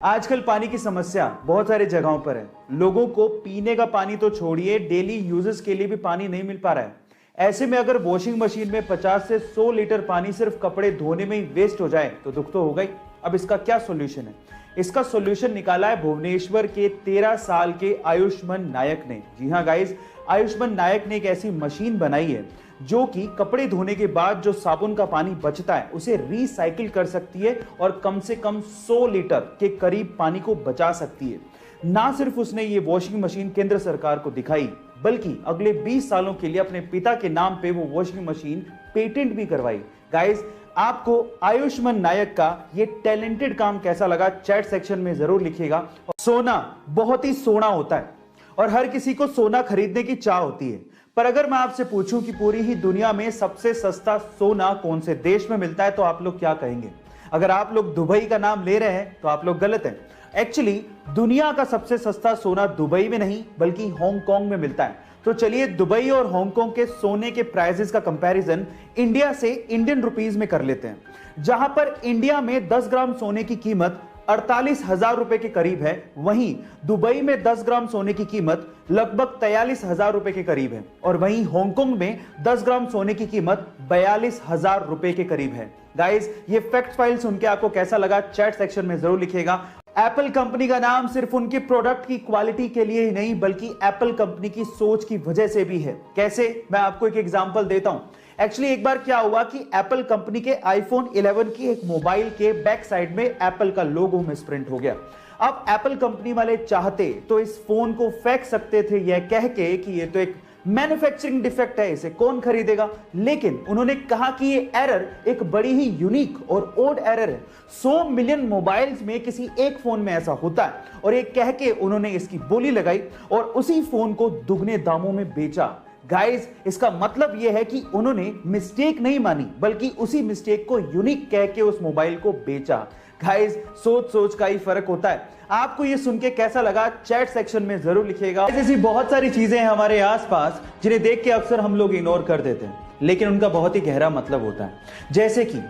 आजकल पानी की समस्या बहुत सारी जगहों पर है। लोगों को पीने का पानी तो छोड़िए, डेली यूजेस के लिए भी पानी नहीं मिल पा रहा है। ऐसे में अगर वॉशिंग मशीन में 50 से 100 लीटर पानी सिर्फ कपड़े धोने में ही वेस्ट हो जाए तो दुख तो होगा ही। अब इसका क्या सॉल्यूशन है? इसका सॉल्यूशन निकाला है भुवनेश्वर के 13 साल के आयुष्मान नायक ने। जी हाँ गाइस, आयुष्मान नायक ने एक ऐसी मशीन बनाई है जो कि कपड़े धोने के बाद जो साबुन का पानी बचता है उसे रिसाइकिल कर सकती है और कम से कम 100 लीटर के करीब पानी को बचा सकती है। ना सिर्फ उसने ये वॉशिंग मशीन केंद्र सरकार को दिखाई, बल्कि अगले 20 सालों के लिए अपने पिता के नाम पे वो वॉशिंग मशीन पेटेंट भी करवाई। गाइस, आपको आयुष्मान नायक का ये टैलेंटेड काम कैसा लगा चैट सेक्शन में जरूर लिखिएगा। सोना बहुत ही सोना होता है और हर किसी को सोना खरीदने की चाह होती है, पर अगर मैं आपसे पूछूं कि पूरी ही दुनिया में सबसे सस्ता सोना कौन से देश में मिलता है तो आप लोग क्या कहेंगे? अगर आप लोग दुबई का नाम ले रहे हैं तो आप लोग गलत हैं। एक्चुअली दुनिया का सबसे सस्ता सोना दुबई में नहीं बल्कि हांगकांग में मिलता है। तो चलिए दुबई और हांगकांग के सोने के प्राइसेस का कंपैरिजन इंडिया से इंडियन रुपीस में कर लेते हैं। जहां पर इंडिया में 10 ग्राम सोने की कीमत 48,000 रुपए के करीब है, वहीं दुबई में 10 ग्राम सोने की कीमत लगभग 43,000 रुपए के करीब है और वहीं हांगकांग में 10 ग्राम सोने की कीमत 42,000 रुपए के करीब है। गाइस, ये फैक्ट फाइल सुन के आपको कैसा लगा चैट सेक्शन में जरूर लिखिएगा। एप्पल कंपनी का नाम सिर्फ उनके प्रोडक्ट की क्वालिटी के लिए ही नहीं बल्कि एप्पल कंपनी की सोच की वजह से भी है। कैसे? मैं आपको एक एग्जांपल देता हूं। एक्चुअली एक बार क्या हुआ कि एप्पल कंपनी के आईफोन 11 की एक मोबाइल के बैक साइड में एप्पल का लोगो मिसप्रिंट हो गया। अब एप्पल कंपनी वाले चाहते तो इस फोन को फेंक सकते थे यह कह के कि ये तो एक मैन्युफैक्चरिंग डिफेक्ट है, इसे कौन खरीदेगा, लेकिन उन्होंने कहा कि ये एरर एक बड़ी ही यूनिक और ओड एरर है। 100 मिलियन मोबाइल्स में किसी एक फोन में ऐसा होता है और ये कह के उन्होंने इसकी बोली लगाई और उसी फोन को दुगने दामों में बेचा। गाइस, इसका मतलब यह है कि उन्होंने मिस्टेक नहीं मानी बल्कि उसी मिस्टेक को यूनिक कह के उस मोबाइल को बेचा। गाइस, सोच सोच का ही फर्क होता है। आपको ये सुन के कैसा लगा चैट सेक्शन में जरूर लिखिएगा। ऐसी बहुत सारी चीजें हैं हमारे आसपास जिन्हें देख के अक्सर हम लोग इग्नोर कर देते हैं, लेकिन उनका बहुत ही गहरा मतलब होता है। जैसे कि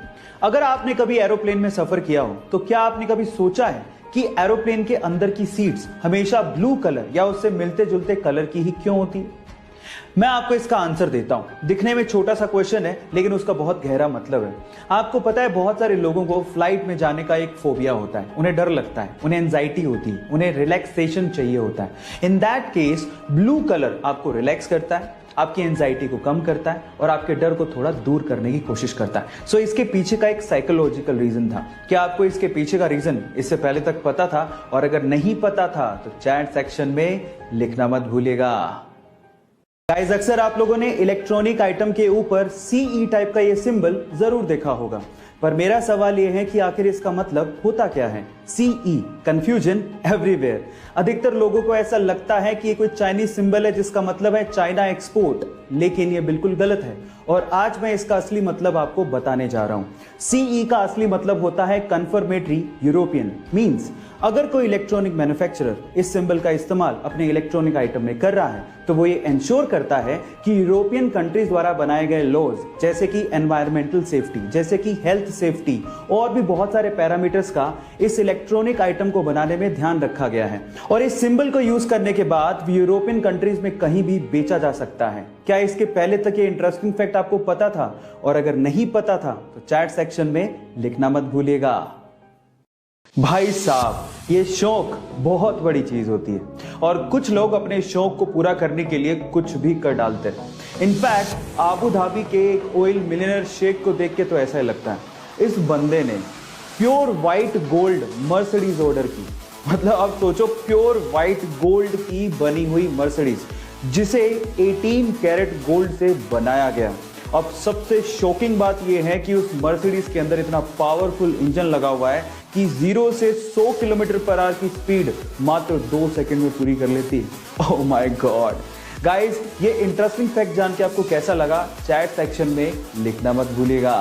अगर आपने कभी एरोप्लेन में सफर किया हो तो क्या आपने कभी सोचा है कि एरोप्लेन के अंदर की सीट्स हमेशा ब्लू कलर या उससे मिलते जुलते कलर की ही क्यों होती है? मैं आपको इसका आंसर देता हूं। दिखने में छोटा सा क्वेश्चन है लेकिन उसका बहुत गहरा मतलब है। आपको पता है बहुत सारे लोगों को फ्लाइट में जाने का एक फोबिया होता है, उन्हें डर लगता है, उन्हें एंजाइटी होती है, उन्हें रिलैक्सेशन चाहिए होता है। In that case blue colour आपको रिलैक्स करता है, आपकी एंजाइटी को कम करता है और आपके डर को थोड़ा दूर करने की कोशिश करता है। सो इसके पीछे का एक साइकोलॉजिकल रीजन था। क्या आपको इसके पीछे का रीजन इससे पहले तक पता था? और अगर नहीं पता था तो चैट सेक्शन में लिखना मत भूलिएगा। गाइस, अक्सर आप लोगों ने इलेक्ट्रॉनिक आइटम के ऊपर CE टाइप का ये सिंबल जरूर देखा होगा, पर मेरा सवाल यह है कि आखिर इसका मतलब होता क्या है? CE, confusion everywhere. अधिकतर लोगों को ऐसा लगता है कि ये कोई चाइनीज सिंबल है जिसका मतलब है चाइना एक्सपोर्ट, लेकिन ये बिल्कुल गलत है और आज मैं इसका असली मतलब आपको बताने जा रहा हूं। CE का असली मतलब होता है कन्फर्मेटरी यूरोपियन। मींस अगर कोई इलेक्ट्रॉनिक मैन्युफैक्चरर इस सिंबल का इस्तेमाल अपने इलेक्ट्रॉनिक आइटम में कर रहा है तो वो ये इंश्योर करता है कि यूरोपियन कंट्रीज द्वारा बनाए गए लॉज जैसे कि एनवायरमेंटल सेफ्टी, जैसे कि हेल्थ सेफ्टी और भी बहुत सारे पैरामीटर्स का इस इलेक्ट्रॉनिक आइटम को बनाने में ध्यान रखा गया है और इस सिंबल को यूज करने के बाद यूरोपियन कंट्रीज में कहीं भी बेचा जा सकता है। क्या इसके पहले तक ये इंटरेस्टिंग फैक्ट आपको पता था? और अगर नहीं पता था तो चैट सेक्शन में लिखना मत भूलिएगा। भाई साहब, ये शौक बहुत बड़ी चीज होती है और कुछ लोग अपने शौक को पूरा करने के लिए कुछ भी कर डालते हैं। इनफैक्ट आबू धाबी के एक ऑयल मिलियनर शेख को देख के तो ऐसा ही लगता है इस बंदे ने pure white gold Mercedes order की। मतलब अब सोचो, प्योर व्हाइट गोल्ड की बनी हुई मर्सिडीज जिसे 18 कैरेट गोल्ड से बनाया गया। अब सबसे शॉकिंग बात यह है कि उस मर्सिडीज के अंदर इतना पावरफुल इंजन लगा हुआ है कि 0 से 100 किलोमीटर पर आवर की स्पीड मात्र 2 सेकंड में पूरी कर लेती है। Oh my God. गाइस, ये इंटरेस्टिंग फैक्ट जान के आपको कैसा लगा चैट सेक्शन में लिखना मत भूलिएगा।